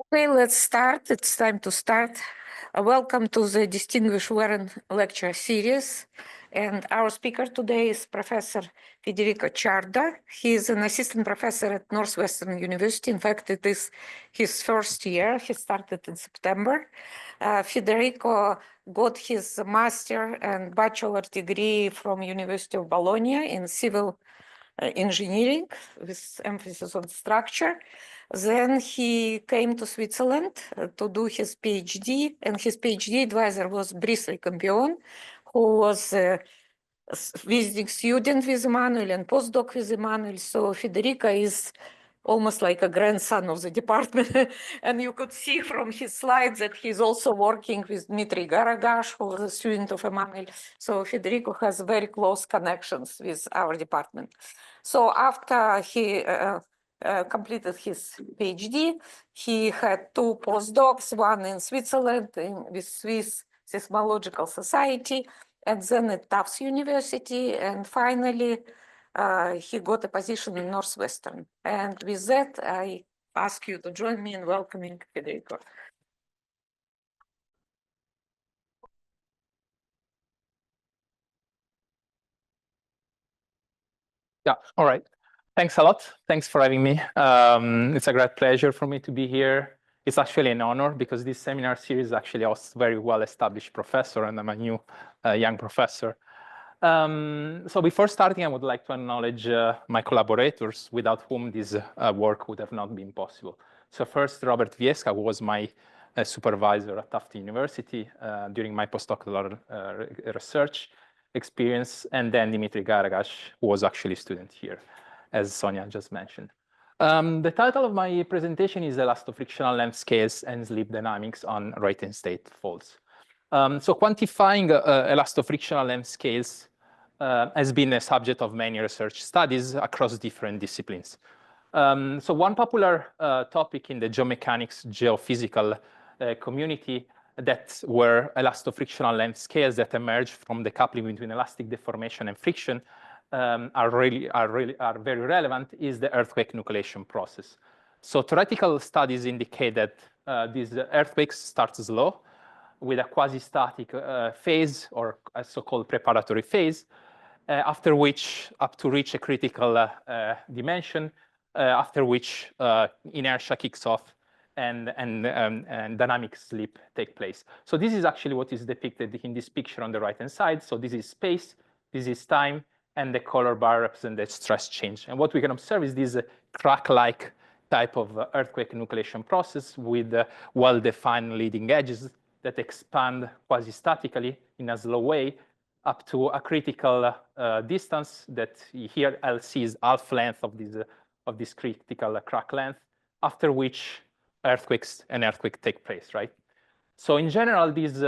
Okay, let's start. It's time to start. Welcome to the Distinguished Warren Lecture Series. And our speaker today is Professor Federico Ciardo. He is an assistant professor at Northwestern University. In fact, it is his first year. He started in September. Federico got his master and bachelor degree from University of Bologna in civil engineering with emphasis on structure. Then he came to Switzerland to do his PhD, and his PhD advisor was Brice Campion, who was a visiting student with Emmanuel and postdoc with Emmanuel. So Federico is almost like a grandson of the department. And you could see from his slides that he's also working with Dmitry Garagash, who was a student of Emmanuel. So Federico has very close connections with our department. So after he completed his PhD, he had two postdocs, one in Switzerland with Swiss Seismological Society, and then at Tufts University, and finally he got a position in Northwestern. And with that, I ask you to join me in welcoming Federico. Yeah, all right. Thanks a lot. Thanks for having me. It's a great pleasure for me to be here. It's actually an honor because this seminar series actually hosts very well-established professor, and I'm a new young professor. So before starting, I would like to acknowledge my collaborators without whom this work would have not been possible. So first, Robert Viesca, who was my supervisor at Tufts University during my postdoctoral research experience, and then Dmitry Garagash, who was actually a student here, as Sonia just mentioned. The title of my presentation is Elasto-frictional length scales and slip dynamics on Raytheon state faults. So quantifying elasto-frictional length scales has been a subject of many research studies across different disciplines. So one popular topic in the geomechanics, geophysical community that were elasto-frictional length scales that emerge from the coupling between elastic deformation and friction are very relevant is the earthquake nucleation process. So theoretical studies indicate that these earthquakes start slow with a quasi-static phase or a so-called preparatory phase, after which up to reach a critical dimension, after which inertia kicks off and dynamic slip take place. So this is actually what is depicted in this picture on the right-hand side. So this is space, this is time, and the color bar represents the stress change. And what we can observe is this crack-like type of earthquake nucleation process with well-defined leading edges that expand quasi-statically in a slow way up to a critical distance that here LC is half length of this critical crack length, after which earthquakes take place, right? So in general, this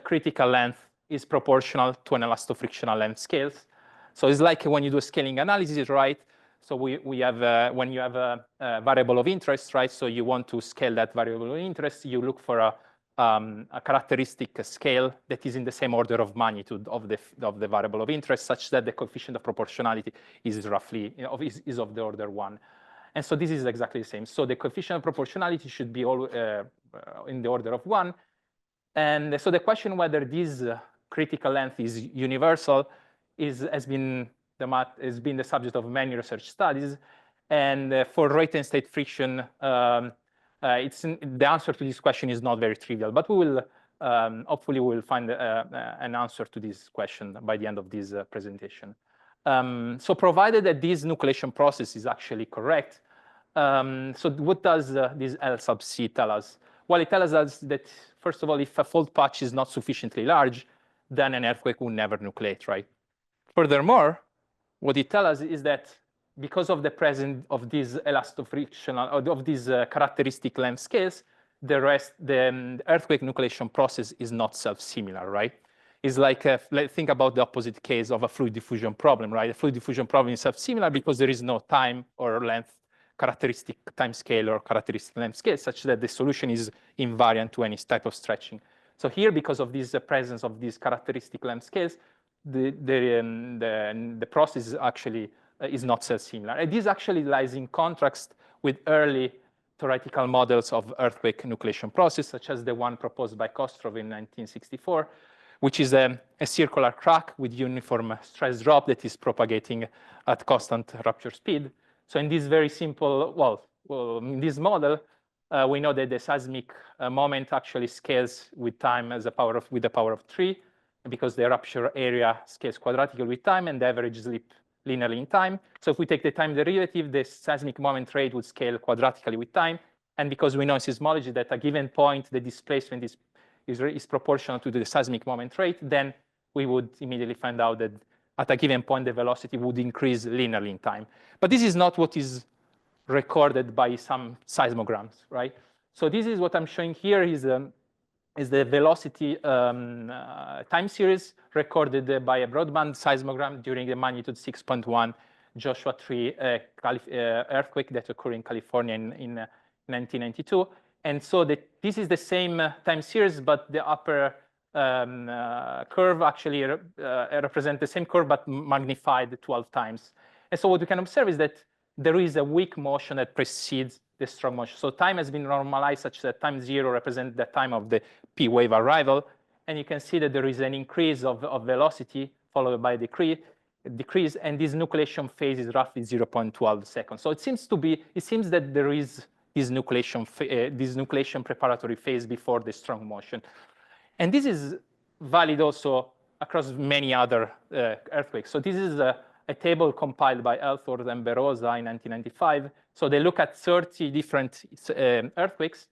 critical length is proportional to an elasto-frictional length scales. So it's like when you do a scaling analysis, right? So we have, when you have a variable of interest, right? So you want to scale that variable of interest, you look for a characteristic scale that is in the same order of magnitude of the variable of interest, such that the coefficient of proportionality is roughly, is of the order 1. And so this is exactly the same. So the coefficient of proportionality should be all in the order of 1. And so the question whether this critical length is universal has been the subject of many research studies. And for Raytheon state friction, the answer to this question is not very trivial, but we will hopefully we will find an answer to this question by the end of this presentation. So provided that this nucleation process is actually correct, so what does this L sub C tell us? Well, it tells us that, first of all, if a fault patch is not sufficiently large, then an earthquake will never nucleate, right? Furthermore, what it tells us is that because of the presence of these elasto-frictional, of these characteristic length scales, the earthquake nucleation process is not self-similar, right? It's like, think about the opposite case of a fluid diffusion problem, right? A fluid diffusion problem is self-similar because there is no time or length characteristic time scale or characteristic length scale, such that the solution is invariant to any type of stretching. So here, because of this presence of these characteristic length scales, the process actually is not self-similar. And this actually lies in contrast with early theoretical models of earthquake nucleation process, such as the one proposed by Kostrov in 1964, which is a circular crack with uniform stress drop that is propagating at constant rupture speed. So in this very simple, in this model, we know that the seismic moment actually scales with time with the power of 3, because the rupture area scales quadratically with time and the average slip linearly in time. So if we take the time derivative, the seismic moment rate would scale quadratically with time. And because we know in seismology that at a given point, the displacement is proportional to the seismic moment rate, then we would immediately find out that at a given point, the velocity would increase linearly in time. But this is not what is recorded by some seismograms, right? So this is what I'm showing here is the velocity time series recorded by a broadband seismogram during the magnitude 6.1 Joshua Tree earthquake that occurred in California in 1992. And so this is the same time series, but the upper curve actually represents the same curve, but magnified 12 times. And so what we can observe is that there is a weak motion that precedes the strong motion. So time has been normalized such that time 0 represents the time of the P wave arrival. And you can see that there is an increase of velocity followed by a decrease. And this nucleation phase is roughly 0.12 seconds. So it seems that there is this nucleation preparatory phase before the strong motion. And this is valid also across many other earthquakes. So this is a table compiled by Elthorth and Berosa in 1995. So they look at 30 different earthquakes.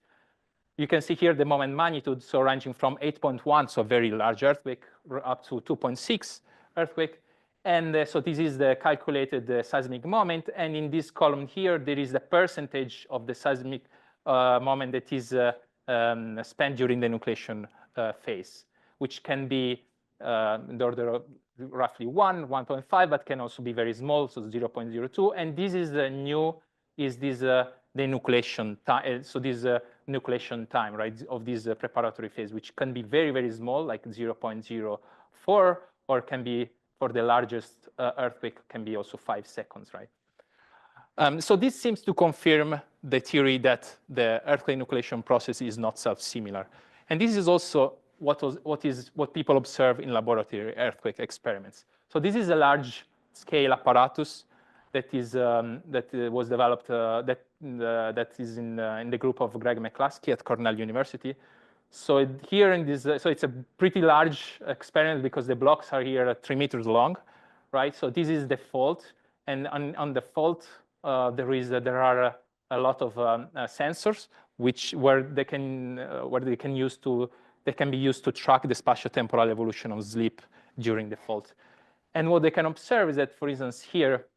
You can see here the moment magnitude, so ranging from 8.1, so very large earthquake, up to 2.6 earthquake. And so this is the calculated seismic moment. And in this column here, there is the percentage of the seismic moment that is spent during the nucleation phase, which can be the order of roughly 1, 1.5, but can also be very small, so 0.02. And this is the nucleation time. So this nucleation time, right, of this preparatory phase, which can be very, very small, like 0.04, or can be, for the largest earthquake, can be also 5 seconds, right? So this seems to confirm the theory that the earthquake nucleation process is not self-similar. And this is also what people observe in laboratory earthquake experiments. So this is a large-scale apparatus that was developed that is in the group of Greg McCluskey at Cornell University. So here in this, so it's a pretty large experiment because the blocks are here 3 meters long, right? So this is the fault, and on the fault there are a lot of sensors where they can be used to track the spatial-temporal evolution of slip during the fault. And what they can observe is that, for instance, here,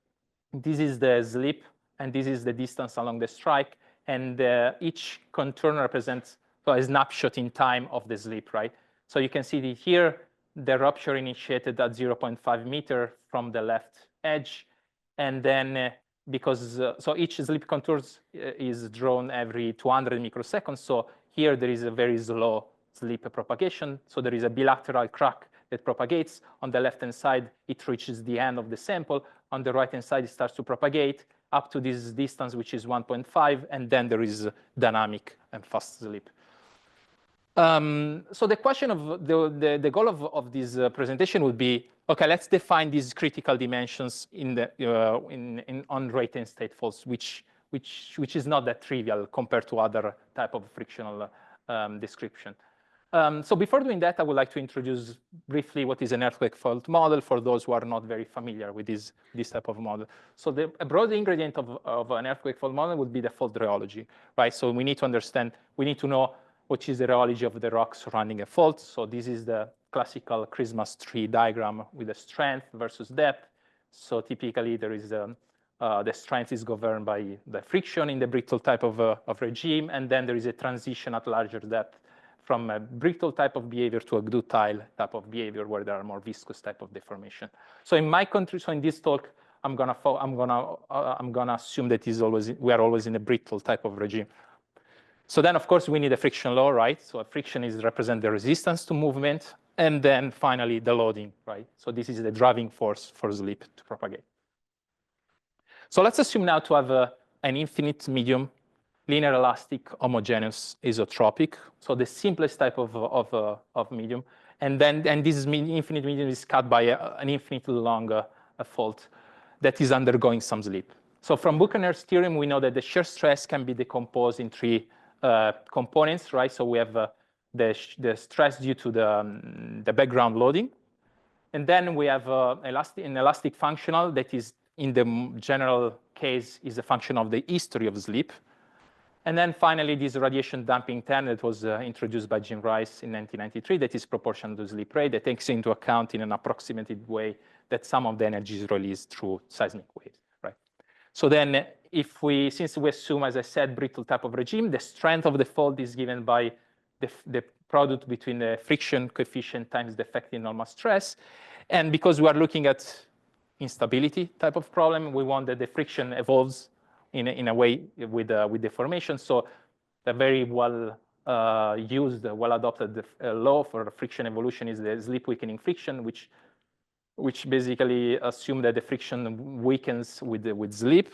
this is the slip, and this is the distance along the strike, and each contour represents a snapshot in time of the slip, right? So you can see here, the rupture initiated at 0.5 meter from the left edge, and then so each slip contour is drawn every 200 microseconds. So here there is a very slow slip propagation. So there is a bilateral crack that propagates. On the left-hand side, it reaches the end of the sample. On the right-hand side, it starts to propagate up to this distance, which is 1.5, and then there is dynamic and fast slip. So the question of the goal of this presentation would be, okay, let's define these critical dimensions on rate and state faults, which is not that trivial compared to other type of frictional description. So before doing that, I would like to introduce briefly what is an earthquake fault model for those who are not very familiar with this type of model. So a broad ingredient of an earthquake fault model would be the fault rheology, right? So we need to know what is the rheology of the rock surrounding a fault. So this is the classical Christmas tree diagram with the strength versus depth. So typically there is the strength is governed by the friction in the brittle type of regime, and then there is a transition at larger depth from a brittle type of behavior to a ductile type of behavior where there are more viscous type of deformation. So in this talk, I'm gonna assume that we are always in a brittle type of regime. So then, of course, we need a friction law, right? So a friction represents the resistance to movement, and then finally the loading, right? So this is the driving force for slip to propagate. So let's assume now to have an infinite medium linear elastic homogeneous isotropic, so the simplest type of medium. And this infinite medium is cut by an infinitely long fault that is undergoing some slip. So from Buchanan's theorem, we know that the shear stress can be decomposed in three components, right? So we have the stress due to the background loading. And then we have an elastic functional that is, in the general case, is a function of the history of slip. And then finally, this radiation damping term that was introduced by Jim Rice in 1993 that is proportional to slip rate that takes into account in an approximated way that some of the energy is released through seismic waves, right? So then since we assume, as I said, brittle type of regime, the strength of the fault is given by the product between the friction coefficient times the effective normal stress. And because we are looking at instability type of problem, we want that the friction evolves in a way with deformation. So the very well used, well adopted law for friction evolution is the slip weakening friction, which basically assume that the friction weakens with slip.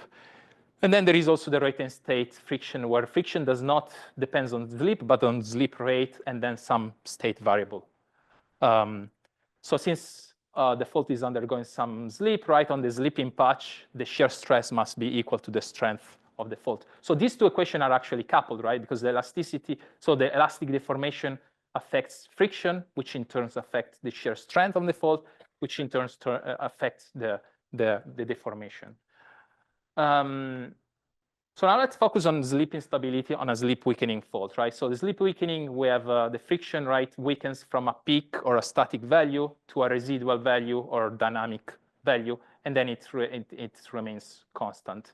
And then there is also the rate and state friction, where friction does not depend on slip, but on slip rate and then some state variable. So since the fault is undergoing some slip, right, on the slipping patch, the shear stress must be equal to the strength of the fault. So these two equations are actually coupled, right, because the elasticity, so the elastic deformation affects friction, which in turn affects the shear strength of the fault, which in turn affects the deformation. So now let's focus on slip instability on a slip weakening fault, right? So the slip weakening, we have the friction, right, weakens from a peak or a static value to a residual value or dynamic value, and then it remains constant.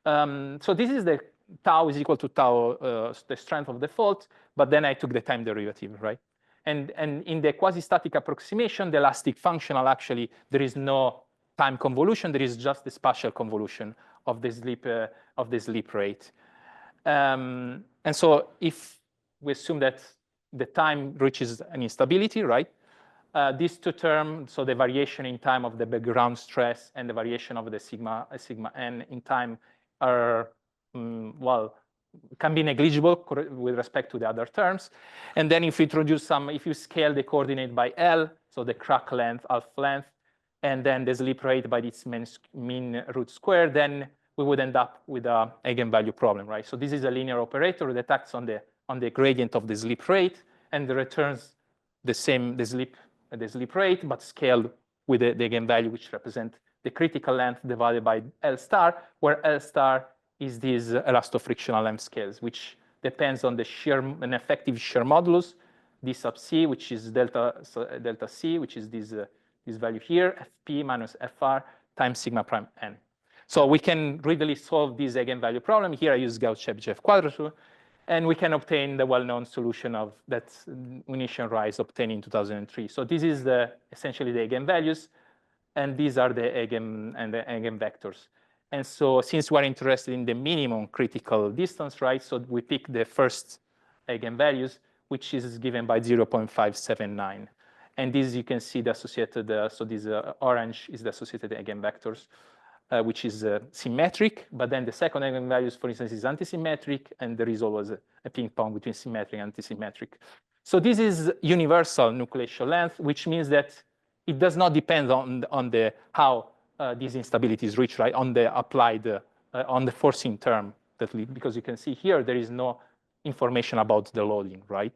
So this is the tau is equal to tau, the strength of the fault, but then I took the time derivative, right? And in the quasi-static approximation, the elastic functional, actually, there is no time convolution, there is just the spatial convolution of the slip rate. And so if we assume that the time reaches an instability, right? These two terms, so the variation in time of the background stress and the variation of the sigma n in time are, well, can be negligible with respect to the other terms. And then if you introduce if you scale the coordinate by L, so the crack length, half length, and then the slip rate by its mean root square, then we would end up with an eigenvalue problem, right? So this is a linear operator that acts on the gradient of the slip rate and returns the slip rate, but scaled with the eigenvalue, which represent the critical length divided by L star, where L star is these elasto-frictional length scales, which depends on the an effective shear modulus, d sub c, which is delta c, which is this value here, fp minus fr times sigma prime n. So we can readily solve this eigenvalue problem. Here I use Gauss-Chebyshev quadrature, and we can obtain the well-known solution of that Uenishi and Rice obtained in 2003. So this is essentially the eigenvalues, and these are the eigenvectors. And so since we're interested in the minimum critical distance, right, so we pick the first eigenvalues, which is given by 0.579. And this, you can see the associated, so this orange is the associated eigenvectors, which is symmetric, but then the second eigenvalues, for instance, is antisymmetric, and there is always a ping pong between symmetric and antisymmetric. So this is universal nucleation length, which means that it does not depend on how this instability is reached, right, on the applied, on the forcing term, because you can see here, there is no information about the loading, right?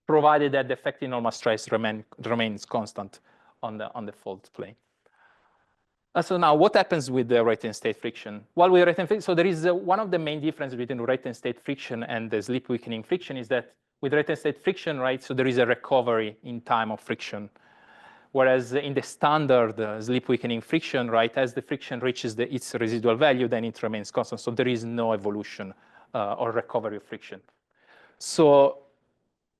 Provided that the effective normal stress remains constant on the fault plane. So now, what happens with the rate and state friction? Well, with rate and friction, so there is one of the main differences between rate and state friction and the slip weakening friction is that with rate and state friction, right, so there is a recovery in time of friction. Whereas in the standard slip weakening friction, right, as the friction reaches its residual value, then it remains constant. So there is no evolution or recovery of friction. So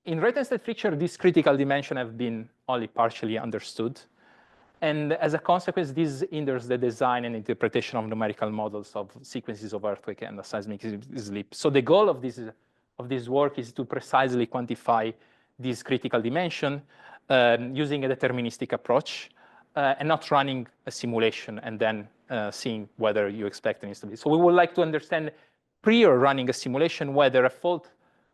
in rate and state friction, these critical dimensions have been only partially understood. And as a consequence, this hinders the design and interpretation of numerical models of sequences of earthquake and the seismic slip. So the goal of this work is to precisely quantify this critical dimension using a deterministic approach and not running a simulation and then seeing whether you expect an instability. So we would like to understand prior running a simulation whether a fault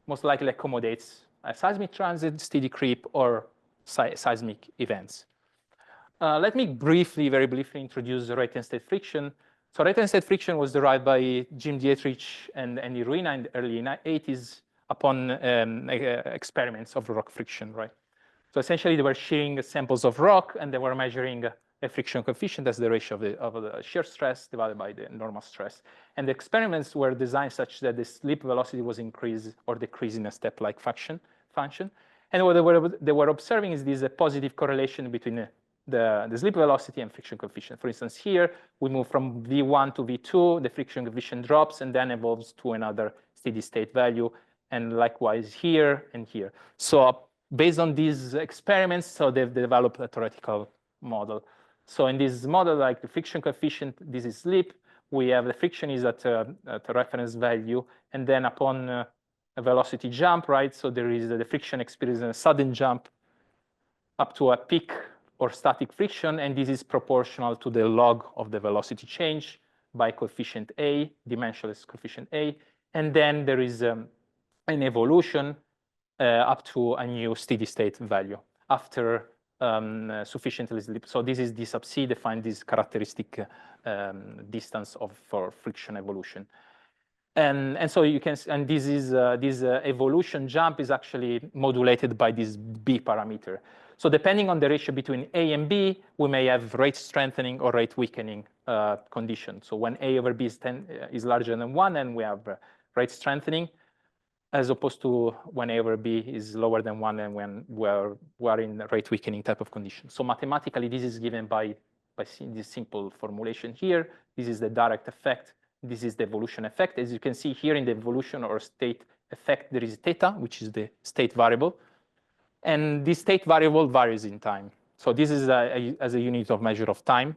most likely accommodates a seismic transit, steady creep, or seismic events. Let me very briefly introduce the rate-and-state friction. So rate-and-state friction was derived by Jim Dietrich and Andy Ruina in the early 80s upon experiments of rock friction, right? So essentially, they were shearing samples of rock, and they were measuring a friction coefficient as the ratio of the shear stress divided by the normal stress. And the experiments were designed such that the slip velocity was increased or decreased in a step-like function. And what they were observing is this positive correlation between the slip velocity and friction coefficient. For instance, here, we move from V1 to V2, the friction coefficient drops and then evolves to another steady state value, and likewise here and here. So based on these experiments, so they've developed a theoretical model. So in this model, like the friction coefficient, this is slip. We have the friction is at a reference value, and then upon a velocity jump, right? So there is the friction experiences a sudden jump up to a peak or static friction, and this is proportional to the log of the velocity change by coefficient A, dimensionless coefficient A, and then there is an evolution up to a new steady state value after sufficiently slip. So this is d sub c defines this characteristic distance for friction evolution. And so you can, and this is this evolution jump is actually modulated by this B parameter. So depending on the ratio between A and B, we may have rate strengthening or rate weakening condition. So when A over B is larger than 1, and we have rate strengthening, as opposed to when A over B is lower than 1 and when we're in rate weakening type of condition. So mathematically, this is given by this simple formulation here. This is the direct effect. This is the evolution effect. As you can see here in the evolution or state effect, there is theta, which is the state variable. And this state variable varies in time. So this is as a unit of measure of time.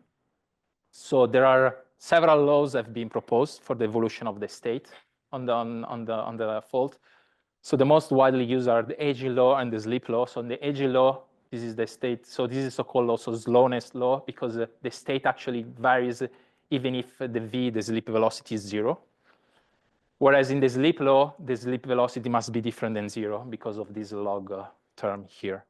So there are several laws that have been proposed for the evolution of the state on the fault. So the most widely used are the aging law and the slip law. So in the aging law, this is the state. So this is so-called also slowness law, because the state actually varies even if the slip velocity is 0. Whereas in the slip law, the slip velocity must be different than 0 because of this log term here.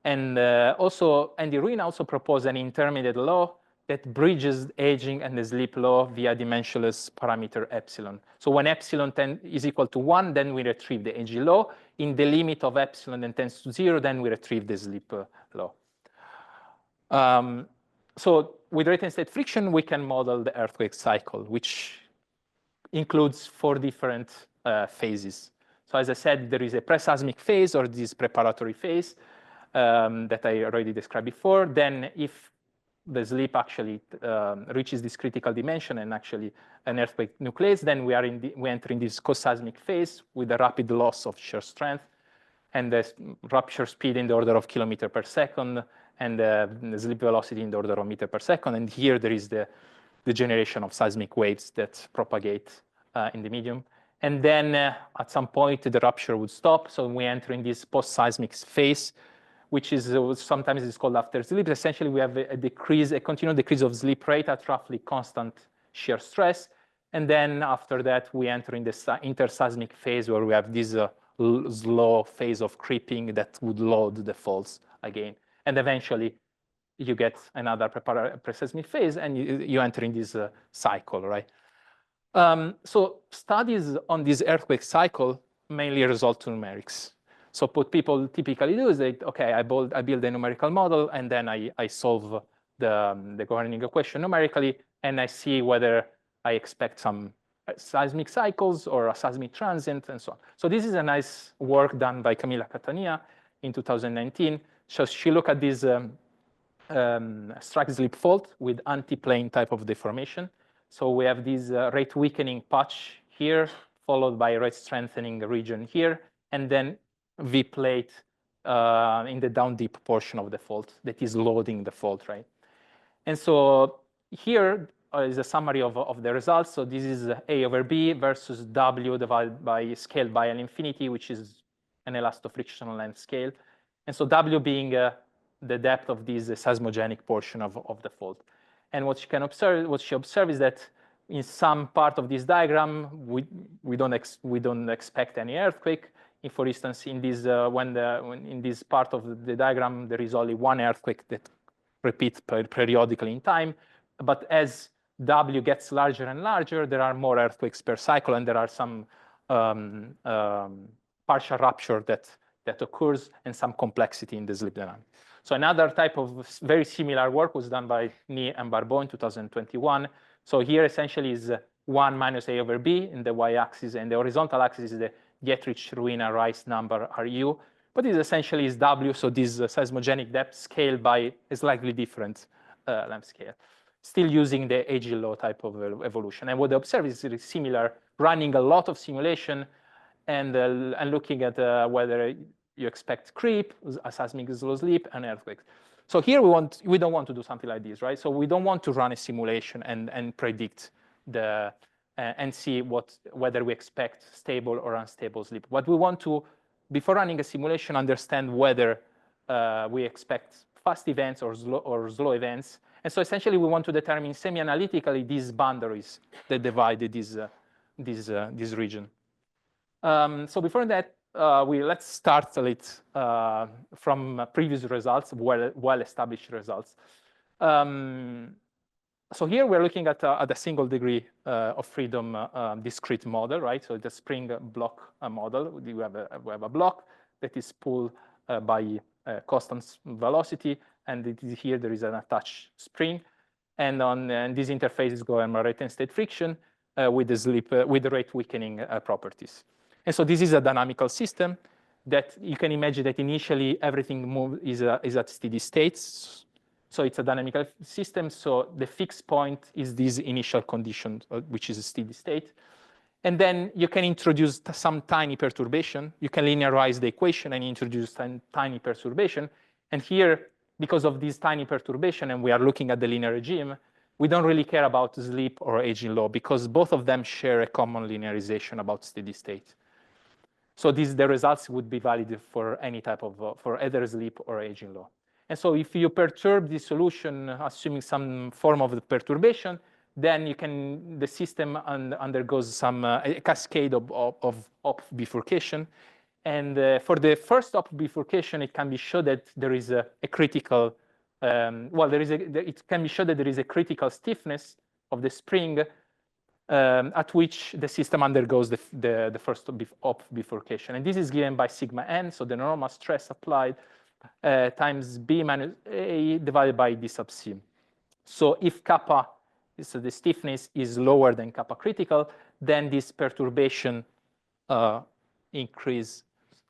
And also, Andy Ruina also proposed an intermediate law that bridges aging and the slip law via dimensionless parameter epsilon. So when epsilon is equal to 1, then we retrieve the aging law. In the limit of epsilon and tends to 0, then we retrieve the slip law. So with rate-and-state friction, we can model the earthquake cycle, which includes 4 different phases. So as I said, there is a pre-seismic phase or this preparatory phase that I already described before. Then if the slip actually reaches this critical dimension and actually an earthquake nucleates, then we enter in this co-seismic phase with a rapid loss of shear strength and the rupture speed in the order of kilometer per second and the slip velocity in the order of meter per second. And here there is the generation of seismic waves that propagate in the medium. And then at some point, the rupture would stop. So we enter in this post-seismic phase, which is sometimes it's called after slip. Essentially, we have a continual decrease of slip rate at roughly constant shear stress. And then after that, we enter in this interseismic phase where we have this slow phase of creeping that would load the faults again. And eventually, you get another pre-seismic phase, and you enter in this cycle, right? So studies on this earthquake cycle mainly result to numerics. So what people typically do is they, okay, I build a numerical model, and then I solve the governing equation numerically, and I see whether I expect some seismic cycles or a seismic transient and so on. So this is a nice work done by Camilla Catania in 2019. So she looked at this strike slip fault with anti-plane type of deformation. So we have this rate weakening patch here, followed by rate strengthening region here, and then V plate in the down deep portion of the fault that is loading the fault, right? And so here is a summary of the results. So this is A over B versus W divided by scaled by L infinity, which is an elasto-frictional length scale. And so W being the depth of this seismogenic portion of the fault. And what she observed is that in some part of this diagram, we don't expect any earthquake. For instance, in this in this part of the diagram, there is only one earthquake that repeats periodically in time. But as W gets larger and larger, there are more earthquakes per cycle, and there are some partial rupture that occurs and some complexity in the slip dynamics. So another type of very similar work was done by Ni and Barbeau in 2021. So here essentially is 1 minus A over B in the y-axis, and the horizontal axis is the Dietrich, Ruin, and Rice number RU. But this essentially is W, so this seismogenic depth scaled by a slightly different length scale, still using the AG law type of evolution. And what they observe is really similar, running a lot of simulation and looking at whether you expect creep, a seismic slow slip, and earthquakes. So here we don't want to do something like this, right? So we don't want to run a simulation and predict and see whether we expect stable or unstable slip. What we want to, before running a simulation, understand whether we expect fast events or slow events. And so essentially we want to determine semi-analytically these boundaries that divide this region. So before that, let's start a little from previous results, well-established results. So here we're looking at a single degree of freedom discrete model, right? So the spring block model. We have a block that is pulled by constant velocity, and here there is an attached spring, and on these interfaces go and rate and state friction with the rate weakening properties. And so this is a dynamical system that you can imagine that initially everything is at steady states. So it's a dynamical system. So the fixed point is this initial condition, which is a steady state. And then you can introduce some tiny perturbation. You can linearize the equation and introduce tiny perturbation. And here, because of this tiny perturbation, and we are looking at the linear regime, we don't really care about slip or aging law because both of them share a common linearization about steady state. So the results would be valid for any type of, for either slip or aging law. And so if you perturb the solution, assuming some form of the perturbation, then the system undergoes some a cascade of op bifurcation. And for the first op bifurcation, it can be shown that there is a critical, it can be shown that there is a critical stiffness of the spring at which the system undergoes the first op bifurcation. And this is given by sigma n, so the normal stress applied times B minus A divided by D sub C. So if kappa, so the stiffness is lower than kappa critical, then this perturbation increase.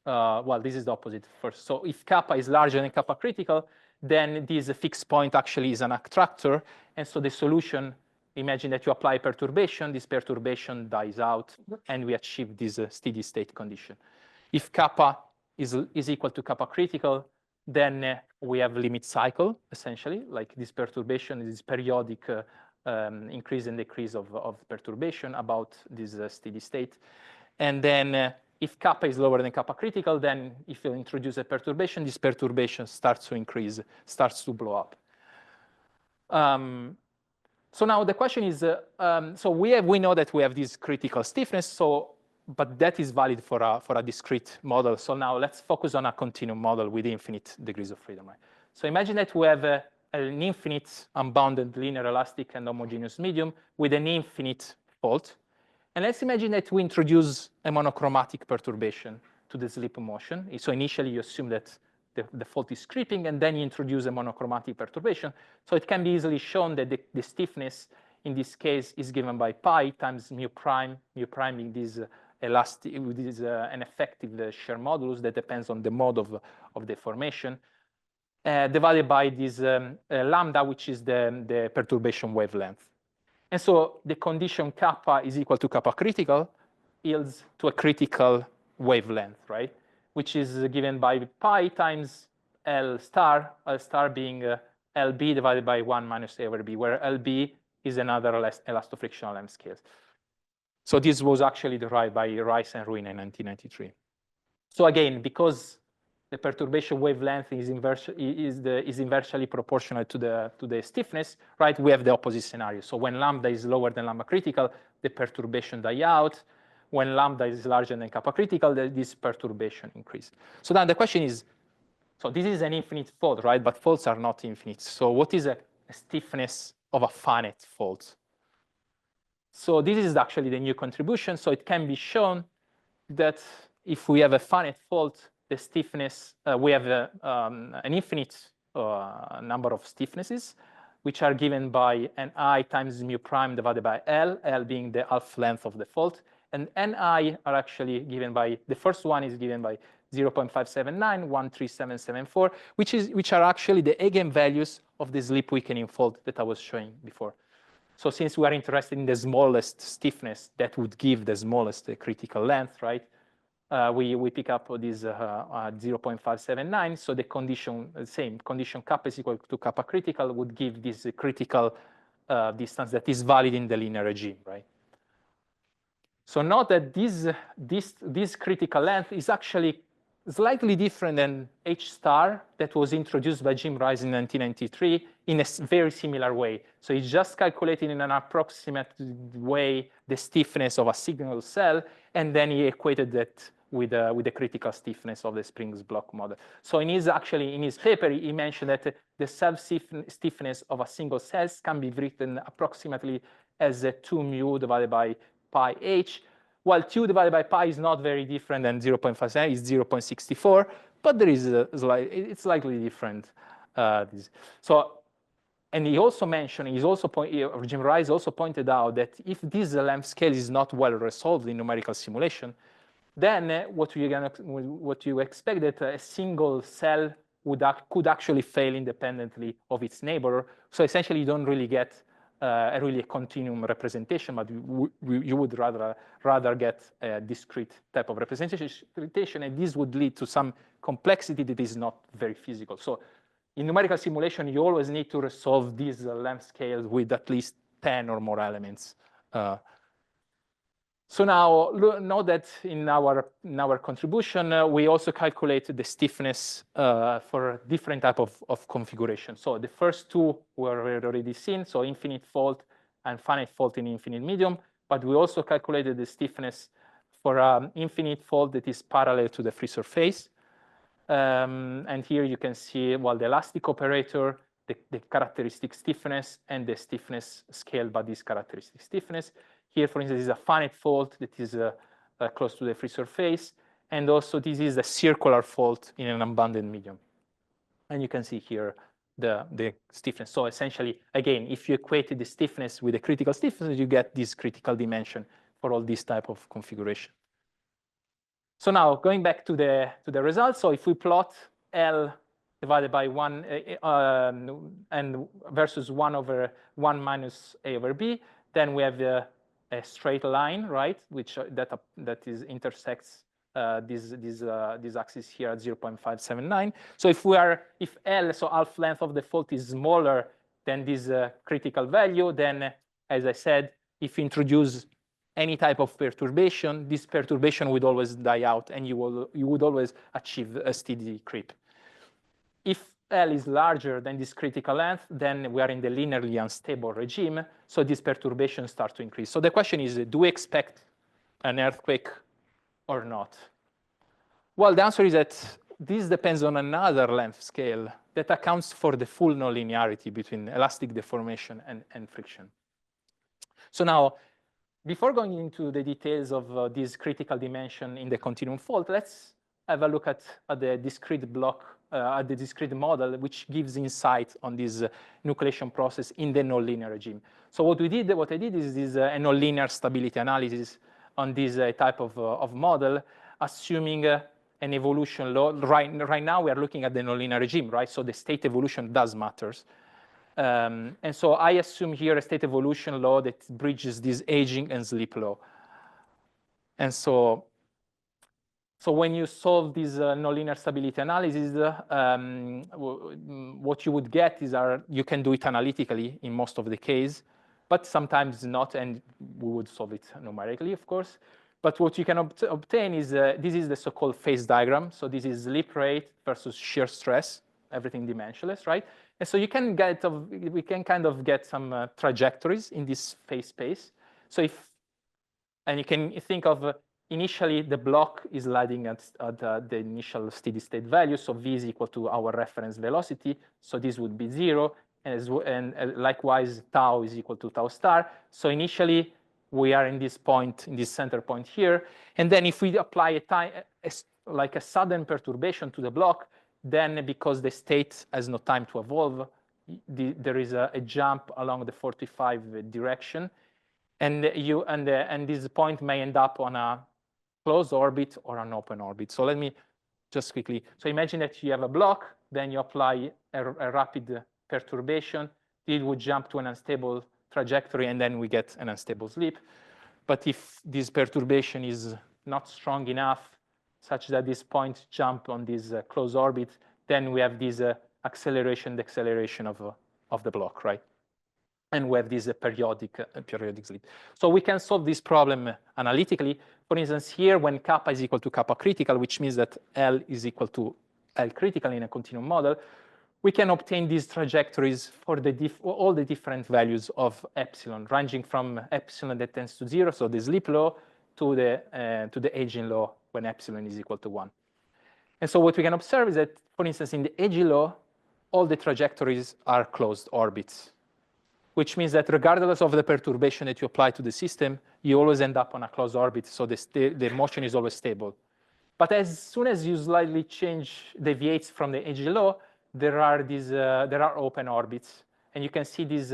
Well, this is the opposite first. So if kappa is larger than kappa critical, then this fixed point actually is an attractor. And so the solution, imagine that you apply perturbation, this perturbation dies out, and we achieve this steady state condition. If kappa is equal to kappa critical, then we have limit cycle, essentially, like this perturbation is periodic increase and decrease of perturbation about this steady state. And then if kappa is lower than kappa critical, then if you introduce a perturbation, this perturbation starts to increase, starts to blow up. So now the question is, so we know that we have this critical stiffness, but that is valid for a discrete model. So now let's focus on a continuum model with infinite degrees of freedom. Right? So imagine that we have an infinite unbounded linear elastic and homogeneous medium with an infinite fault. And let's imagine that we introduce a monochromatic perturbation to the slip motion. So initially you assume that the fault is creeping, and then you introduce a monochromatic perturbation. So it can be easily shown that the stiffness in this case is given by pi times mu prime being this elastic, this an effective shear modulus that depends on the mode of deformation, divided by this lambda, which is the perturbation wavelength. And so the condition kappa is equal to kappa critical yields to a critical wavelength, right? Which is given by pi times L star being LB divided by 1 minus A over B, where LB is another elasto-frictional M scale. So this was actually derived by Rice and Ruin in 1993. So again, because the perturbation wavelength is inversely proportional to the stiffness, right? We have the opposite scenario. So when lambda is lower than lambda critical, the perturbation die out. When lambda is larger than kappa critical, this perturbation increase. So then the question is, so this is an infinite fault, right? But faults are not infinite. So what is a stiffness of a finite fault? So this is actually the new contribution. So it can be shown that if we have a finite fault, the stiffness, we have an infinite number of stiffnesses, which are given by ni times mu prime divided by L being the half length of the fault. And ni are actually given by, the first one is given by 0.579, 13774, which are actually the eigenvalues of the slip weakening fault that I was showing before. So since we are interested in the smallest stiffness, that would give the smallest critical length, right? We pick up this 0.579. So the condition, same condition kappa is equal to kappa critical would give this critical distance that is valid in the linear regime, right? So note that this critical length is actually slightly different than H star that was introduced by Jim Rice in 1993 in a very similar way. So he just calculated in an approximate way the stiffness of a signal cell, and then he equated that with the critical stiffness of the Springs block model. So in his paper, he mentioned that the self-stiffness of a single cell can be written approximately as 2 mu divided by pi h, while 2 divided by pi is not very different than 0.57, it's 0.64, but there is it's slightly different. So, and he also mentioned, Jim Rice also pointed out that if this length scale is not well resolved in numerical simulation, then what you expect that a single cell could actually fail independently of its neighbor. So essentially, you don't really get a continuum representation, but you would rather get a discrete type of representation, and this would lead to some complexity that is not very physical. So in numerical simulation, you always need to resolve these length scales with at least 10 or more elements. So now, note that in our contribution, we also calculated the stiffness for different type of configuration. So the first two were already seen, so infinite fault and finite fault in infinite medium. But we also calculated the stiffness for infinite fault that is parallel to the free surface. And here you can see, well, the elastic operator, the characteristic stiffness, and the stiffness scaled by this characteristic stiffness. Here, for instance, is a finite fault that is close to the free surface. And also, this is a circular fault in an abundant medium. And you can see here the stiffness. So essentially, again, if you equate the stiffness with the critical stiffness, you get this critical dimension for all this type of configuration. So now, going back to the results. So if we plot L divided by 1 and versus 1 over 1 minus A over B, then we have a straight line, right, which that intersects this axis here at 0.579. So if L, so half length of the fault, is smaller than this critical value, then, as I said, if you introduce any type of perturbation, this perturbation would always die out, and you would always achieve a steady creep. If L is larger than this critical length, then we are in the linearly unstable regime, so these perturbations start to increase. So the question is, do we expect an earthquake or not? Well, the answer is that this depends on another length scale that accounts for the full nonlinearity between elastic deformation and friction. So now, before going into the details of this critical dimension in the continuum fault, let's have a look at the discrete block, at the discrete model, which gives insight on this nucleation process in the nonlinear regime. So what I did is this a nonlinear stability analysis on this type of model, assuming an evolution law. Right now, we are looking at the nonlinear regime, right? So the state evolution does matters. And so I assume here a state evolution law that bridges this aging and slip law. And so when you solve this nonlinear stability analysis, what you would get is you can do it analytically in most of the case, but sometimes not, and we would solve it numerically, of course. But what you can obtain is, this is the so-called phase diagram. So this is slip rate versus shear stress, everything dimensionless, right? And so you can get, we can kind of get some trajectories in this phase space. So and you can think of initially the block is sliding at the initial steady state value. So v is equal to our reference velocity. So this would be 0. And likewise, tau is equal to tau star. So initially, we are in this point, in this center point here. And then if we apply a time, like a sudden perturbation to the block, then because the state has no time to evolve, there is a jump along the 45 direction. And this point may end up on a closed orbit or an open orbit. So let me just quickly. So imagine that you have a block, then you apply a rapid perturbation. It would jump to an unstable trajectory, and then we get an unstable slip. But if this perturbation is not strong enough, such that this point jump on this closed orbit, then we have this acceleration, deceleration of the block, right? And we have this periodic slip. So we can solve this problem analytically. For instance, here, when kappa is equal to kappa critical, which means that L is equal to L critical in a continuum model, we can obtain these trajectories for all the different values of epsilon, ranging from epsilon that tends to 0, so the slip law, to the aging law when epsilon is equal to 1. And so what we can observe is that, for instance, in the aging law, all the trajectories are closed orbits, which means that regardless of the perturbation that you apply to the system, you always end up on a closed orbit, so the motion is always stable. But as soon as you slightly deviates from the aging law, there are open orbits, and you can see these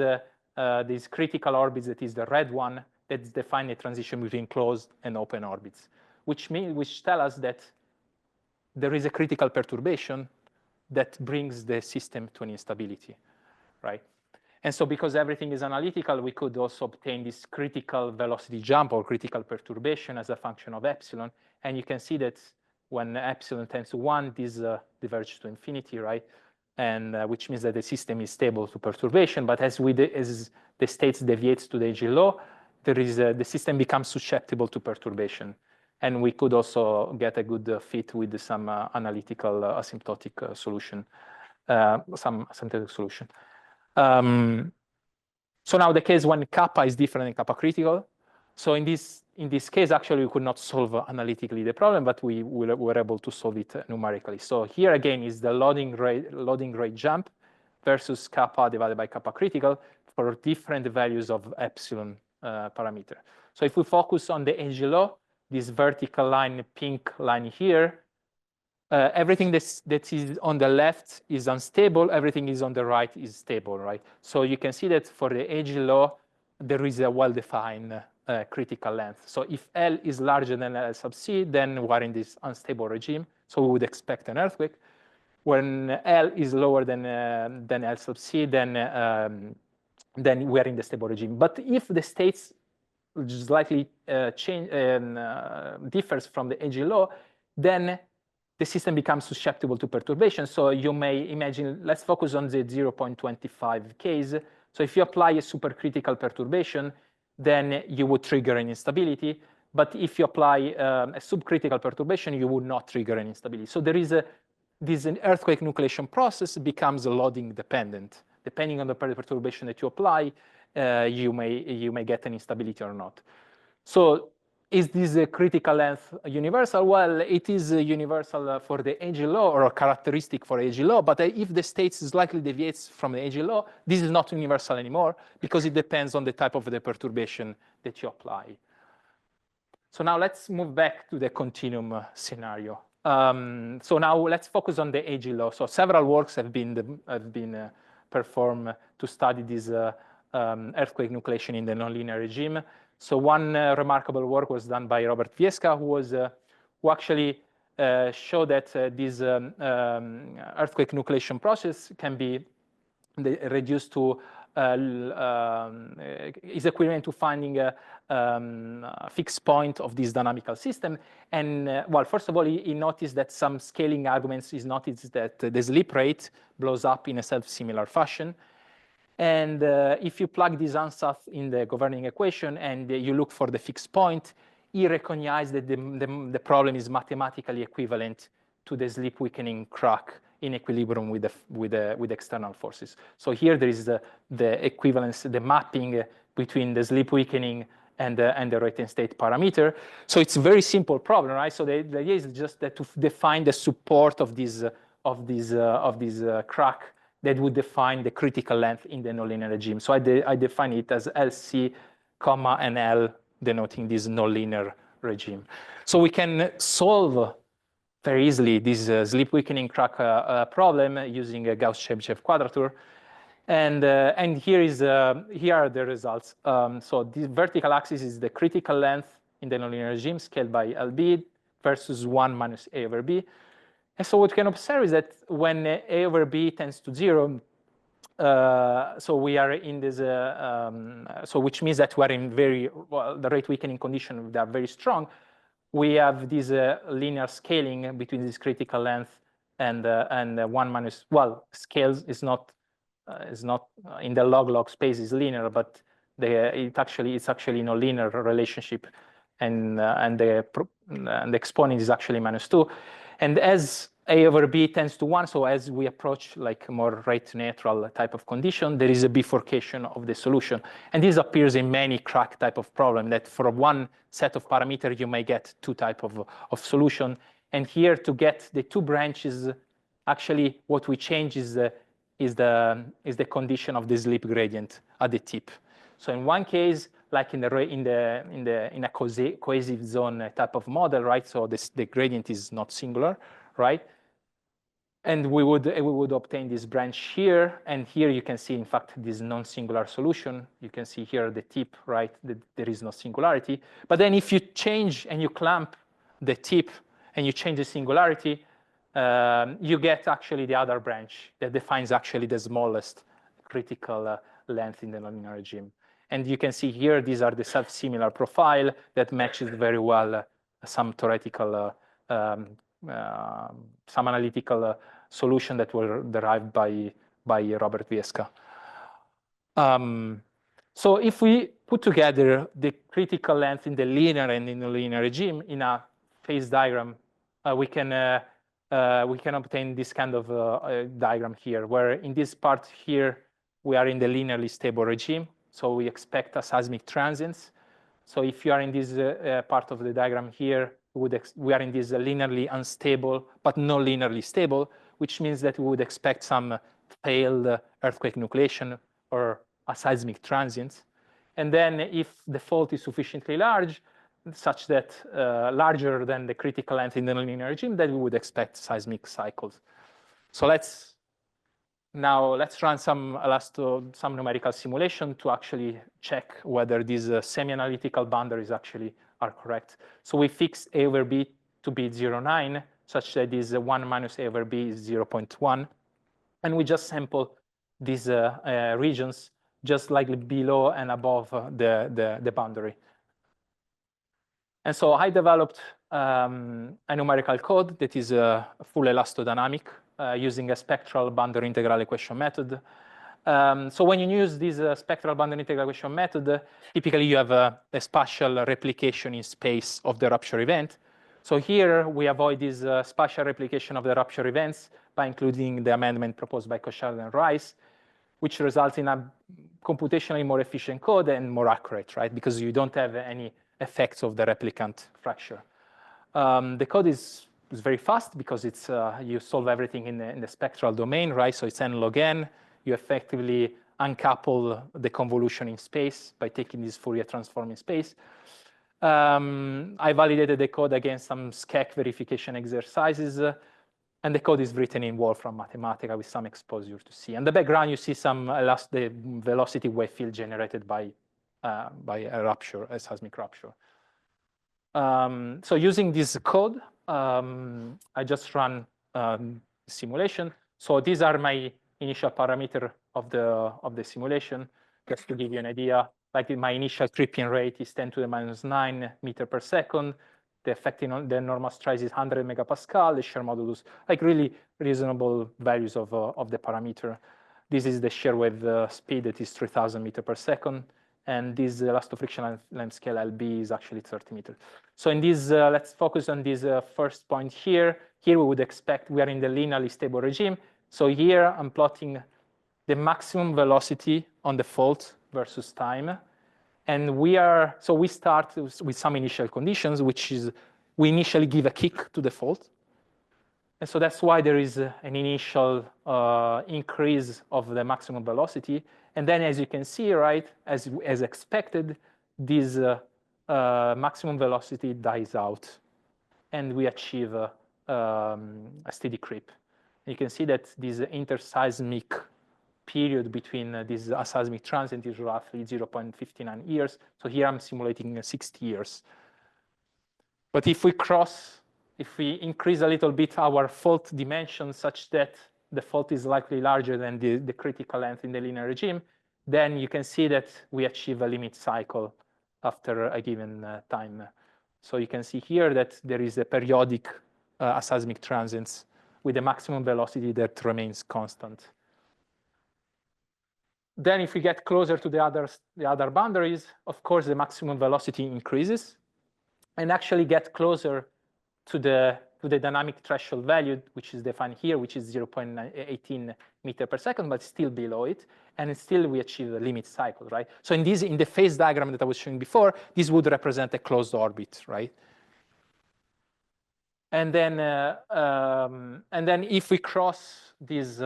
critical orbits. That is the red one that define the transition between closed and open orbits, which tell us that there is a critical perturbation that brings the system to an instability, right? And so because everything is analytical, we could also obtain this critical velocity jump or critical perturbation as a function of epsilon. And you can see that when epsilon tends to 1, this diverges to infinity, right? And which means that the system is stable to perturbation. But as the states deviates to the aging law, the system becomes susceptible to perturbation. And we could also get a good fit with some analytical asymptotic solution, some asymptotic solution. So now the case when kappa is different than kappa critical. So in this case, actually, we could not solve analytically the problem, but we were able to solve it numerically. So here again is the loading rate jump versus kappa divided by kappa critical for different values of epsilon parameter. So if we focus on the aging law, this vertical line, pink line here, everything that is on the left is unstable. Everything is on the right is stable, right? So you can see that for the aging law, there is a well-defined critical length. So if L is larger than L sub c, then we're in this unstable regime. So we would expect an earthquake. When L is lower than L sub c, then we're in the stable regime. But if the states slightly differs from the aging law, then the system becomes susceptible to perturbation. So you may imagine, let's focus on the 0.25 case. So if you apply a supercritical perturbation, then you would trigger an instability. But if you apply a subcritical perturbation, you would not trigger an instability. So there is this earthquake nucleation process becomes loading dependent. Depending on the perturbation that you apply, you may get an instability or not. So is this a critical length universal? Well, it is universal for the aging law, or a characteristic for aging law. But if the state slightly deviates from the aging law, this is not universal anymore because it depends on the type of the perturbation that you apply. So now let's move back to the continuum scenario. So now let's focus on the aging law. So several works have been performed to study this earthquake nucleation in the nonlinear regime. So one remarkable work was done by Robert Viesca, who actually showed that this earthquake nucleation process can be reduced to is equivalent to finding a fixed point of this dynamical system. And well, first of all, he noticed that some scaling arguments is noticed that the slip rate blows up in a self-similar fashion. And if you plug this ansatz in the governing equation and you look for the fixed point, he recognized that the problem is mathematically equivalent to the slip weakening crack in equilibrium with external forces. So here there is the equivalence, the mapping between the slip weakening and the rate and state parameter. So it's a very simple problem, right? So the idea is just that to define the support of this crack that would define the critical length in the nonlinear regime. So I define it as LC, comma, and L, denoting this nonlinear regime. So we can solve very easily this slip weakening crack problem using a Gauss-Chebyshev quadrature. And here are the results. So the vertical axis is the critical length in the nonlinear regime scaled by LB versus 1 minus A over B. And so what we can observe is that when A over B tends to 0, so we are in this, so which means that we are in very, well, the rate weakening condition, they are very strong. We have this linear scaling between this critical length and 1 minus, well, scales is not in the log-log space is linear, but it's actually no linear relationship, and the exponent is actually -2. And as A over B tends to 1, so as we approach like more rate neutral type of condition, there is a bifurcation of the solution. And this appears in many crack type of problem, that for one set of parameters, you may get two type of solution. And here to get the two branches, actually what we change is the condition of the slip gradient at the tip. So in one case, like in a cohesive zone type of model, right? So the gradient is not singular, right? And we would obtain this branch here, and here you can see, in fact, this non-singular solution. You can see here the tip, right? There is no singularity. But then if you change and you clamp the tip and you change the singularity, you get actually the other branch that defines actually the smallest critical length in the nonlinear regime. And you can see here, these are the self-similar profile that matches very well some theoretical, some analytical solution that were derived by Robert Viesca. So if we put together the critical length in the linear and in the linear regime in a phase diagram, we can obtain this kind of diagram here, where in this part here, we are in the linearly stable regime. So we expect a seismic transients. So if you are in this part of the diagram here, we are in this linearly unstable, but non linearly stable, which means that we would expect some failed earthquake nucleation or a seismic transient. And then if the fault is sufficiently large, such that larger than the critical length in the nonlinear regime, then we would expect seismic cycles. So let's run some numerical simulation to actually check whether these semi-analytical boundaries actually are correct. So we fix A over B to be 0.9, such that this 1 minus A over B is 0.1. And we just sample these regions just like below and above the boundary. And so I developed a numerical code that is full elastodynamic using a spectral boundary integral equation method. So when you use this spectral boundary integral equation method, typically you have a spatial replication in space of the rupture event. So here we avoid this spatial replication of the rupture events by including the amendment proposed by Ciardo and Rice, which results in a computationally more efficient code and more accurate, right? Because you don't have any effects of the replicant fracture. The code is very fast because it's you solve everything in the spectral domain, right? So it's n log n. You effectively uncouple the convolution in space by taking this Fourier transform in space. I validated the code against some SKEC verification exercises, and the code is written in Wolfram Mathematica with some exposure to C. In the background, you see some the velocity wave field generated by a rupture, a seismic rupture. So using this code, I just run simulation. So these are my initial parameter of the simulation, just to give you an idea. Like my initial tripping rate is 10 to the minus 9 meter per second. The effective the normal stress is 100 megapascal. The shear modulus, like really reasonable values of the parameter. This is the shear wave speed that is 3,000 meters per second. and this elasto-frictional length scale LB is actually 30 meters. So in this, let's focus on this first point here. Here we would expect we are in the linearly stable regime. So here I'm plotting the maximum velocity on the fault versus time. And we start with some initial conditions, which is we initially give a kick to the fault. And so that's why there is an initial increase of the maximum velocity. And then as you can see, right, as expected, this maximum velocity dies out and we achieve a steady creep. You can see that this interseismic period between this aseismic transient is roughly 0.59 years. So here I'm simulating 60 years. But if we increase a little bit our fault dimension such that the fault is likely larger than the critical length in the linear regime, then you can see that we achieve a limit cycle after a given time. So you can see here that there is a periodic aseismic transients with a maximum velocity that remains constant. Then if we get closer to the other boundaries, of course, the maximum velocity increases and actually get closer to the dynamic threshold value, which is defined here, which is 0.18 meter per second, but still below it. And still we achieve a limit cycle, right? So in the phase diagram that I was showing before, this would represent a closed orbit, right? And then if we cross this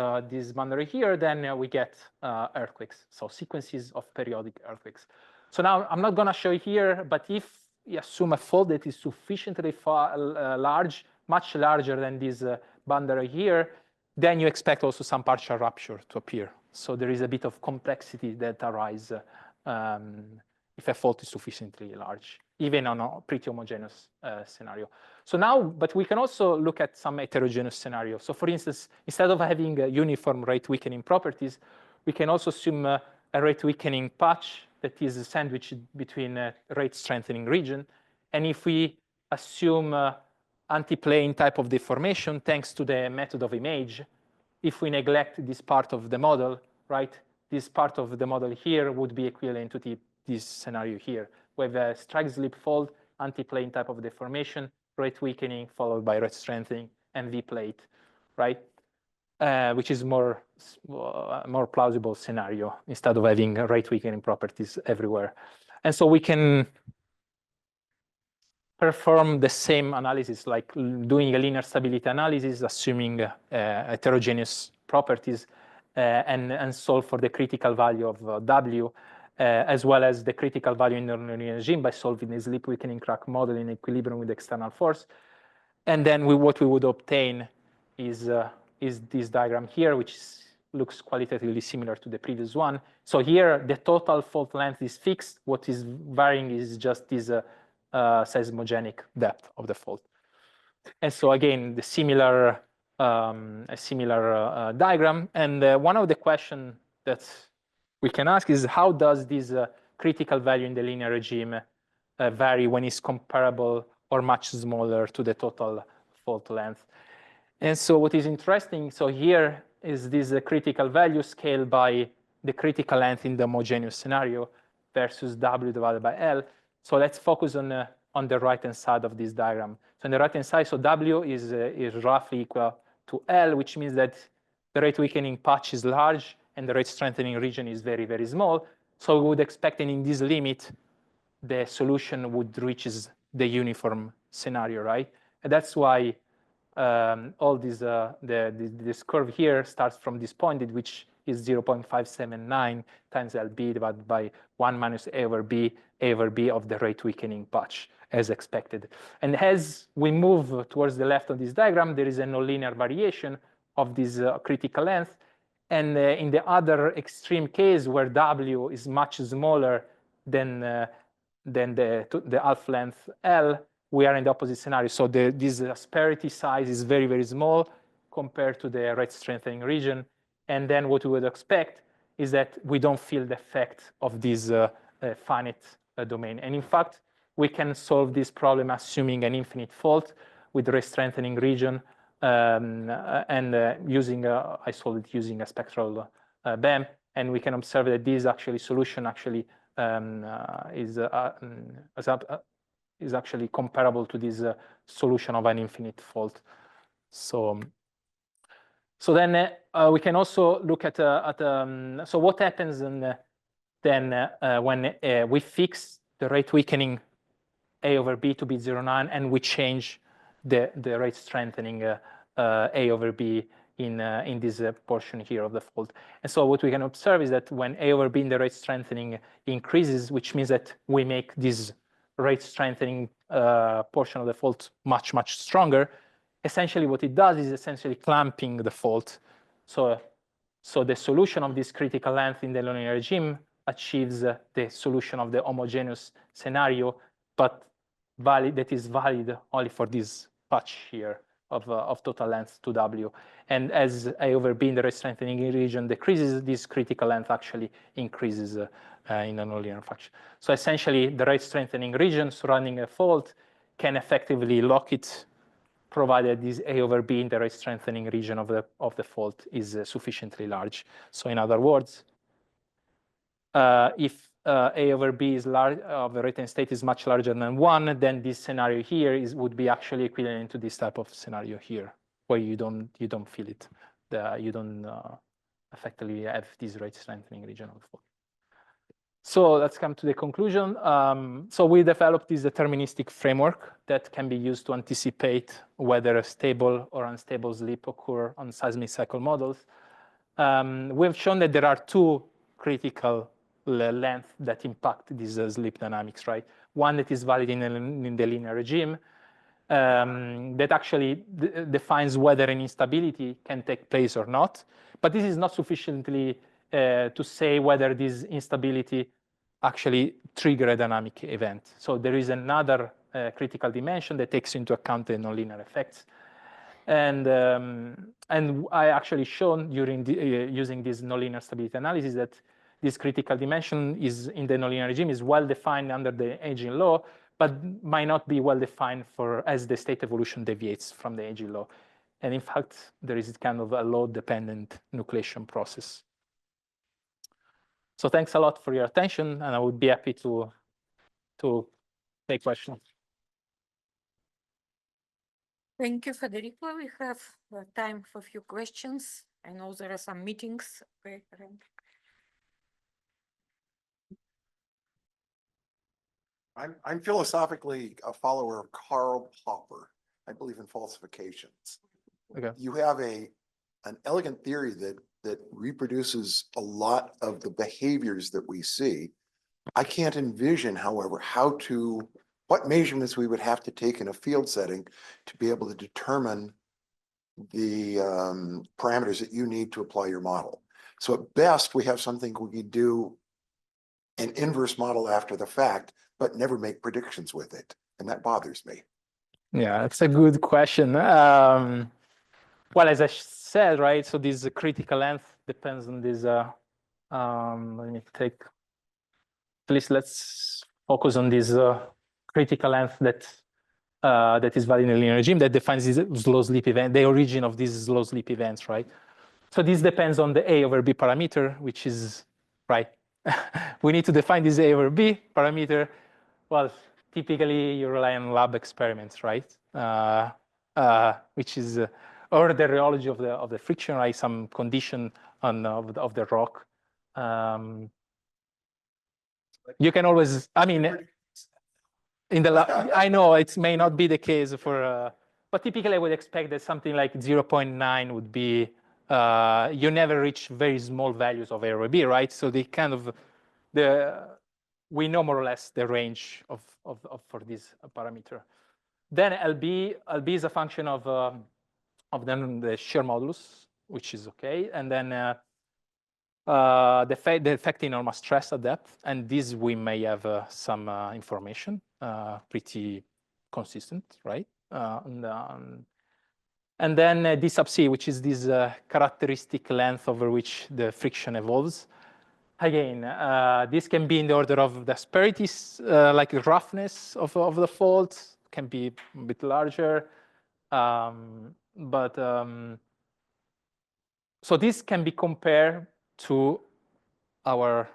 boundary here, then we get earthquakes, so sequences of periodic earthquakes. So now I'm not going to show here, but if you assume a fault that is sufficiently large, much larger than this boundary here, then you expect also some partial rupture to appear. So there is a bit of complexity that arises if a fault is sufficiently large, even on a pretty homogeneous scenario. So now, but we can also look at some heterogeneous scenarios. So for instance, instead of having uniform rate weakening properties, we can also assume a rate weakening patch that is sandwiched between a rate strengthening region. And if we assume anti-plane type of deformation, thanks to the method of image, if we neglect this part of the model, right, this part of the model here would be equivalent to this scenario here. We have a strike slip fault, anti-plane type of deformation, rate weakening followed by rate strengthening, and V-plate, right? Which is more plausible scenario instead of having rate weakening properties everywhere. And so we can perform the same analysis, like doing a linear stability analysis, assuming heterogeneous properties, and solve for the critical value of W, as well as the critical value in the linear regime by solving the slip weakening crack model in equilibrium with external force. And then what we would obtain is this diagram here, which looks qualitatively similar to the previous one. So here, the total fault length is fixed. What is varying is just this seismogenic depth of the fault. And so again, a similar diagram. And one of the questions that we can ask is, how does this critical value in the linear regime vary when it's comparable or much smaller to the total fault length? And so what is interesting, so here is this critical value scaled by the critical length in the homogeneous scenario versus W divided by L. So let's focus on the right-hand side of this diagram. So on the right-hand side, so W is roughly equal to L, which means that the rate weakening patch is large and the rate strengthening region is very, very small. So we would expect that in this limit, the solution would reach the uniform scenario, right? And that's why all this curve here starts from this point, which is 0.579 times LB divided by 1 minus A over B of the rate weakening patch, as expected. And as we move towards the left of this diagram, there is a nonlinear variation of this critical length. And in the other extreme case, where W is much smaller than the half length L, we are in the opposite scenario. So this asperity size is very, very small compared to the rate strengthening region. And then what we would expect is that we don't feel the effect of this finite domain. And in fact, we can solve this problem assuming an infinite fault with rate strengthening region I solved it using a spectral BEM. And we can observe that this solution is actually comparable to this solution of an infinite fault. So then we can also look at so what happens then when we fix the rate weakening A over B to be 0.9 and we change the rate strengthening A over B in this portion here of the fault. And so what we can observe is that when A over B in the rate strengthening increases, which means that we make this rate strengthening portion of the fault much, much stronger, essentially what it does is essentially clamping the fault. So the solution of this critical length in the nonlinear regime achieves the solution of the homogeneous scenario, but that is valid only for this patch here of total length 2W. And as A over B in the rate strengthening region decreases, this critical length actually increases in a nonlinear function. So essentially, the rate strengthening region surrounding a fault can effectively lock it, provided this A over B in the rate strengthening region of the fault is sufficiently large. So in other words, if A over B is large of the rate state is much larger than 1, then this scenario here would be actually equivalent to this type of scenario here, where you don't feel it. You don't effectively have this rate strengthening region of the fault. So let's come to the conclusion. So we developed this deterministic framework that can be used to anticipate whether a stable or unstable slip occur on seismic cycle models. We've shown that there are two critical lengths that impact these slip dynamics, right? One that is valid in the linear regime that actually defines whether an instability can take place or not. But this is not sufficiently to say whether this instability actually trigger a dynamic event. So there is another critical dimension that takes into account the nonlinear effects. And I actually shown during using this nonlinear stability analysis that this critical dimension is in the nonlinear regime is well defined under the aging law, but might not be well defined as the state evolution deviates from the aging law. And in fact, there is kind of a load-dependent nucleation process. So thanks a lot for your attention, and I would be happy to take questions. Thank you, Federico. We have time for a few questions. I know there are some meetings. I'm philosophically a follower of Karl Popper. I believe in falsifications. Okay. You have an elegant theory that reproduces a lot of the behaviors that we see. I can't envision, however, what measurements we would have to take in a field setting to be able to determine the parameters that you need to apply your model. So at best, we have something we can do an inverse model after the fact, but never make predictions with it. And that bothers me. Yeah, it's a good question. Well, as I said, right, so this critical length depends on this. Let me take, please, let's focus on this critical length that is valid in the linear regime that defines this slow slip event, the origin of these slow slip events, right? So this depends on the A over B parameter, which is, right, we need to define this A over B parameter. Well, typically you rely on lab experiments, right? Which is, or the rheology of the friction, right? Some condition of the rock. You can always, I mean, in the lab, I know it may not be the case for, but typically I would expect that something like 0.9 would be, you never reach very small values of A over B, right? So they kind of, we know more or less the range for this parameter. Then LB is a function of the shear modulus, which is okay, and then the effect in normal stress at depth, and this we may have some information, pretty consistent, right? And then D sub C, which is this characteristic length over which the friction evolves. Again, this can be in the order of the asperities, like the roughness of the fault, can be a bit larger. So this can be compared to our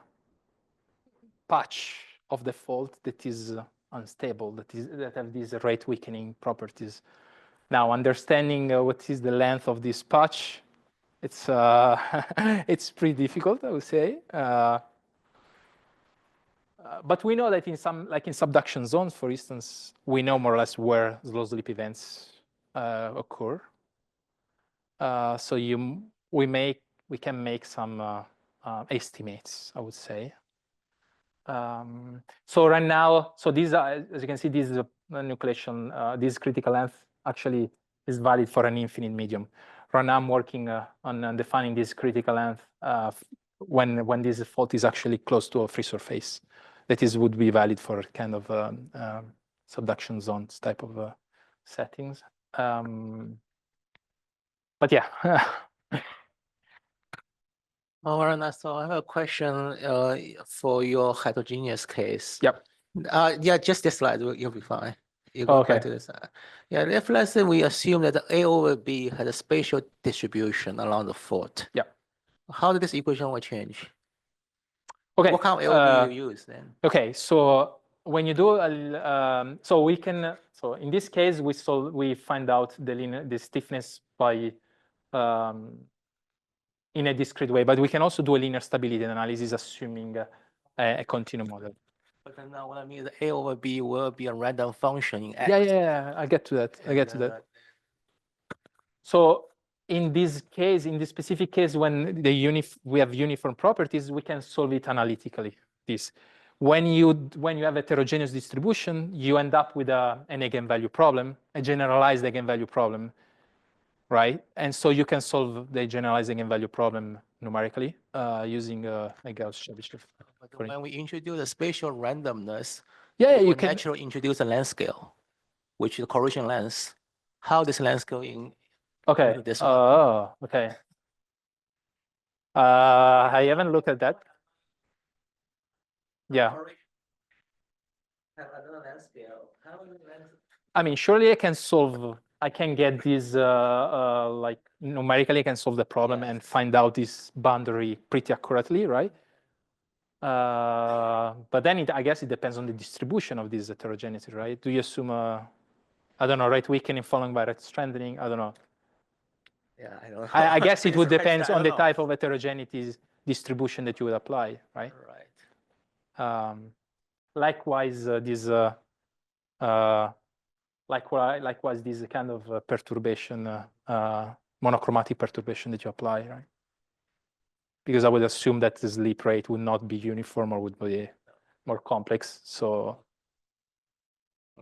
patch of the fault that is unstable, that have these rate weakening properties. Now, understanding what is the length of this patch, it's it's pretty difficult, I would say. But we know that in some, like in subduction zones, for instance, we know more or less where slow slip events occur. So we can make some estimates, I would say. So right now, so these are, as you can see, this is a nucleation. This critical length actually is valid for an infinite medium. Right now, I'm working on defining this critical length when this fault is actually close to a free surface. That is would be valid for kind of subduction zones type of settings. But yeah. So I have a question for your heterogeneous case. Yep. Yeah, just this slide, you'll be fine. You go back to this. Yeah, if let's say we assume that the A over B has a spatial distribution along the fault. Yep. How did this equation will change? Okay. What kind of A over B you use then? Okay, so when you do, so we can, so in this case, we find out the stiffness by in a discrete way, but we can also do a linear stability analysis assuming a continuum model. But then now what I mean is A over B will be a random function in X. Yeah, I get to that. I get to that. So in this case, in this specific case, when we have uniform properties, we can solve it analytically. When you have a heterogeneous distribution, you end up with an eigenvalue problem, a generalized eigenvalue problem, right? And so you can solve the generalized eigenvalue problem numerically using a Gauss-Chebyshev. But when we introduce a spatial randomness, you we can naturally introduce a length scale, which is the correlation length. How this length scale in this one? Oh, okay. I haven't looked at that. Yeah. I mean, surely I can get this, like numerically, I can solve the problem and find out this boundary pretty accurately, right? But then I guess it depends on the distribution of this heterogeneity, right? Do you assume, I don't know, rate weakening followed by rate strengthening? I don't know. Yeah, I don't know. I guess it would depend on the type of heterogeneity distribution that you would apply, right? Right. Likewise, likewise, this kind of perturbation, monochromatic perturbation that you apply, right? Because I would assume that the sleep rate would not be uniform or would be more complex. So,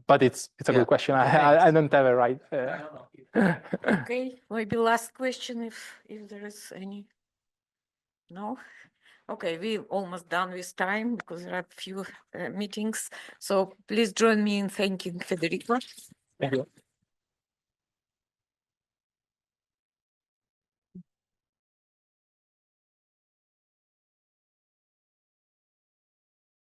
but it's a good question. I don't have a right. Okay, maybe last question if there is any. No? Okay, we're almost done with time because there are a few meetings. So please join me in thanking Federico. Thank you.